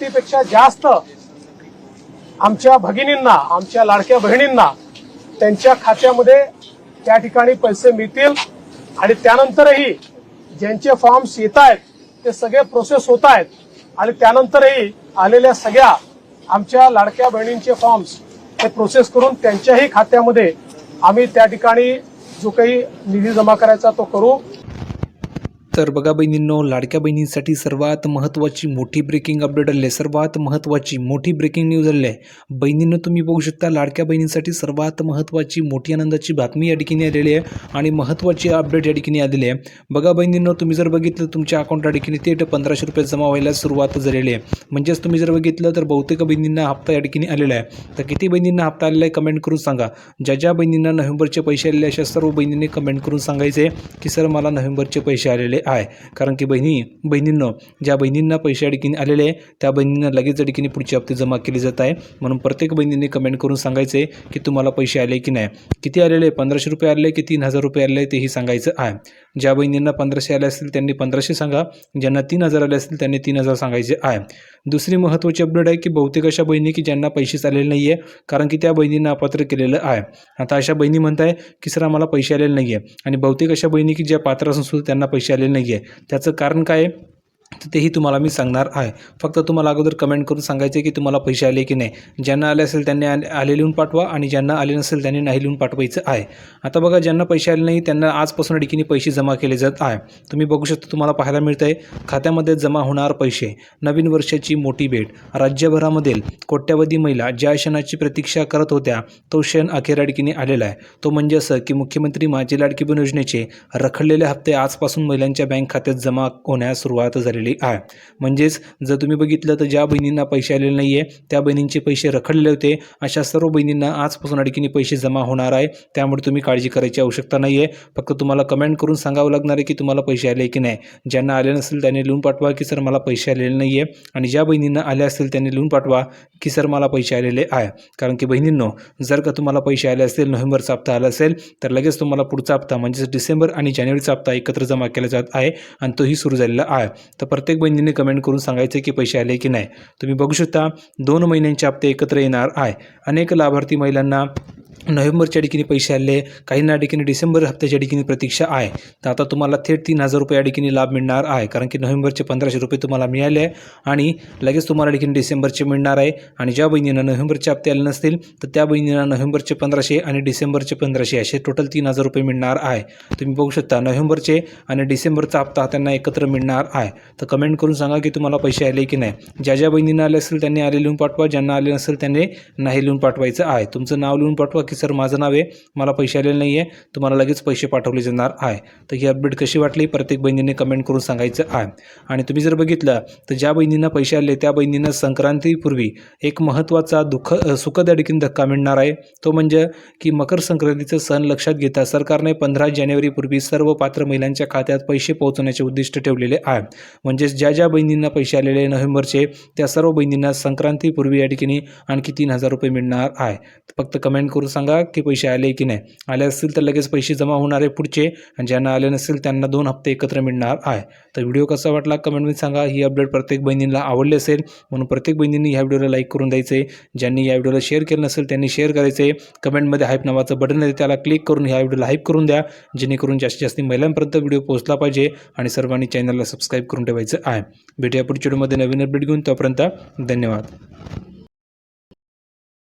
पेक्षा जास्त आमच्या भगिनींना, आमच्या लाडक्या बहिणींना त्यांच्या खात्यामध्ये त्या ठिकाणी पैसे मिळतील आणि त्यानंतरही ज्यांचे फॉर्म्स येत आहेत ते सगळे प्रोसेस होत आहेत आणि त्यानंतरही आलेल्या सगळ्या आमच्या लाडक्या बहिणींचे फॉर्म्स हे प्रोसेस करून त्यांच्याही खात्यामध्ये आम्ही त्या ठिकाणी जो काही निधी जमा करायचा तो करू। तर बघा बहिणींनो, लाडक्या बहिणींसाठी सर्वात महत्त्वाची मोठी ब्रेकिंग अपडेट आली आहे। सर्वात महत्त्वाची मोठी ब्रेकिंग न्यूज आली आहे बहिणींनो। तुम्ही बघू शकता लाडक्या बहिणींसाठी सर्वात महत्त्वाची मोठी आनंदाची बातमी या ठिकाणी आलेली आहे आणि महत्त्वाची अपडेट या ठिकाणी आलेली आहे। बघा बहिणींनो, तुम्ही जर बघितलं तुमच्या अकाउंटला ठिकाणी थेट 1500 रुपये जमा व्हायला सुरुवात झालेली आहे। म्हणजेच तुम्ही जर बघितलं तर बहुतेक बहिणींना हप्ता या ठिकाणी आलेला आहे। तर किती बहिणींना हप्ता आलेला आहे कमेंट करून सांगा। ज्या बहिणींना नोव्हेंबरचे पैसे आलेले अशा सर्व बहिणींनी कमेंट करून सांगायचे की सर मला नोव्हेंबरचे पैसे आलेले आहे। कारण की बहिणींनो, ज्या बहिणींना पैसे या ठिकाणी आलेले आहे त्या बहिणींना लगेच या ठिकाणी पुढचे हप्ते जमा केले जात आहे। म्हणून प्रत्येक बहिणींनी कमेंट करून सांगायचे की तुम्हाला पैसे आले की नाही, किती आलेले, 1500 रुपये आले की 3000 रुपये आले तेही सांगायचं आहे। ज्या बहिणींना 1500 आले असतील त्यांनी 1500 सांगा, ज्यांना 3000 आले असतील त्यांनी 3000 सांगायचे आहे। दुसरी महत्त्वाची अपडेट आहे की बहुतेक अशा बहिणी की ज्यांना पैसेच आलेले नाही आहे कारण की त्या बहिणींना अपात्र केलेलं आहे। आता अशा बहिणी म्हणताय की सर आम्हाला पैसे आलेले नाही आहे आणि बहुतेक अशा बहिणी की ज्या पात्र असून सुद्धा त्यांना पैसे आलेले नाही आहे, त्याचं कारण काय आहे तर तेही तुम्हाला मी सांगणार आहे। फक्त तुम्हाला अगोदर कमेंट करून सांगायचे की तुम्हाला पैसे आले की नाही। ज्यांना आले असेल त्यांनी आले लिहून पाठवा आणि ज्यांना आले नसेल त्यांनी नाही लिहून पाठवायचं आहे। आता बघा, ज्यांना पैसे आले नाही त्यांना आजपासून ठिकाणी पैसे जमा केले जात आहे। तुम्ही बघू शकता तुम्हाला पाहायला मिळत आहे खात्यामध्ये जमा होणार पैसे। नवीन वर्षाची मोठी भेट। राज्यभरामधील कोट्यावधी महिला ज्या क्षणाची प्रतीक्षा करत होत्या तो क्षण अखेर ठिकाणी आलेला आहे। तो म्हणजे असं की मुख्यमंत्री माझी लाडकी बहीण योजनेचे रखडलेले हप्ते आजपासून महिलांच्या बँक खात्यात जमा होण्यास सुरुवात झालेली आहे। म्हणजेच जर तुम्ही बघितलं तर ज्या बहिणींना पैसे आलेले नाही आहे त्या बहिणींचे पैसे रखडलेले होते अशा सर्व बहिणींना आजपासून ठिकाणी पैसे जमा होणार आहे। त्यामुळे तुम्ही काळजी करायची आवश्यकता नाही आहे। फक्त तुम्हाला कमेंट करून सांगावं लागणार आहे की तुम्हाला पैसे आले की नाही। ज्यांना आले नसेल त्यांनी लिहून पाठवा की सर मला पैसे आलेले नाही आहे आणि ज्या बहिणींना आले असतील त्यांनी लिहून पाठवा की सर मला पैसे आलेले आहे। कारण की बहिणींनो, जर का तुम्हाला पैसे आले असतील, नोव्हेंबरचा हप्ता आला असेल तर लगेच तुम्हाला पुढचा हप्ता म्हणजेच डिसेंबर आणि जानेवारीचा हप्ता एकत्र जमा केला जात आहे आणि तोही सुरू झालेला आहे। तर प्रत्येक बहिणीने कमेंट करून सांगायचे की पैसे आले की नाही। तुम्ही बघू शकता 2 महिन्यांचे हप्ते एकत्र येणार आहे। अनेक लाभार्थी महिलांना नोव्हेंबरच्या ठिकाणी पैसे आले, काहींना ठिकाणी डिसेंबर हप्त्याच्या ठिकाणी प्रतीक्षा आहे। तर आता तुम्हाला थेट 3000 रुपये या ठिकाणी लाभ मिळणार आहे कारण की नोव्हेंबरचे 1500 रुपये तुम्हाला मिळाले आहे आणि लगेच तुम्हाला ठिकाणी डिसेंबरचे मिळणार आहे। आणि ज्या बहिणींना नोव्हेंबरचे हप्ते आले नसतील तर त्या बहिणींना नोव्हेंबरचे 1500 आणि डिसेंबरचे 1500 असे टोटल 3000 रुपये मिळणार आहे। तुम्ही बघू शकता नोव्हेंबरचे आणि डिसेंबरचा हप्ता त्यांना एकत्र मिळणार आहे। तर कमेंट करून सांगा की तुम्हाला पैसे आले की नाही। ज्या बहिणींना आले असेल त्यांनी आले लिहून पाठवा, ज्यांना आले नसेल त्यांनी नाही लिहून पाठवायचं आहे। तुमचं नाव लिहून पाठवा की सर माझं नाव आहे, मला पैसे आलेले नाही आहे, तुम्हाला लगेच पैसे पाठवले जाणार आहे। तर ही अपडेट कशी वाटली प्रत्येक बहिणीने कमेंट करून सांगायचं आहे। आणि तुम्ही जर बघितलं तर ज्या बहिणींना पैसे आले त्या बहिणींना संक्रांतीपूर्वी एक महत्त्वाचा सुखद ठिकाणी धक्का मिळणार आहे। तो म्हणजे की मकर संक्रांतीचा सण लक्षात घेता सरकारने 15 जानेवारीपूर्वी सर्व पात्र महिलांच्या खात्यात पैसे पोहोचवण्याचे उद्दिष्ट ठेवलेले आहे। म्हणजेच ज्या बहिणींना पैसे आलेले नोव्हेंबरचे त्या सर्व बहिणींना संक्रांतीपूर्वी या ठिकाणी आणखी 3000 रुपये मिळणार आहे। फक्त कमेंट करून सांगा की पैसे आले की नाही। आले असतील तर लगेच पैसे जमा होणार आहे पुढचे आणि ज्यांना आले नसेल त्यांना 2 हप्ते एकत्र मिळणार आहे। तर व्हिडिओ कसा वाटला कमेंटमध्ये सांगा। ही अपडेट प्रत्येक बहिणीला आवडली असेल म्हणून प्रत्येक बहिणींनी ह्या व्हिडिओला लाईक करून द्यायचे। ज्यांनी या व्हिडिओला शेअर केलं नसेल त्यांनी शेअर करायचे। कमेंटमध्ये हाईप नावाचं बटन आहे त्याला क्लिक करून ह्या व्हिडिओला हाईप करून द्या जेणेकरून जास्तीत जास्त महिलांपर्यंत व्हिडिओ पोहोचला पाहिजे आणि सर्वांनी चॅनलला सबस्क्राईब करून ठेवायचं आहे। भेटूया पुढच्या व्हिडिओमध्ये नवीन अपडेट घेऊन, तोपर्यंत धन्यवाद।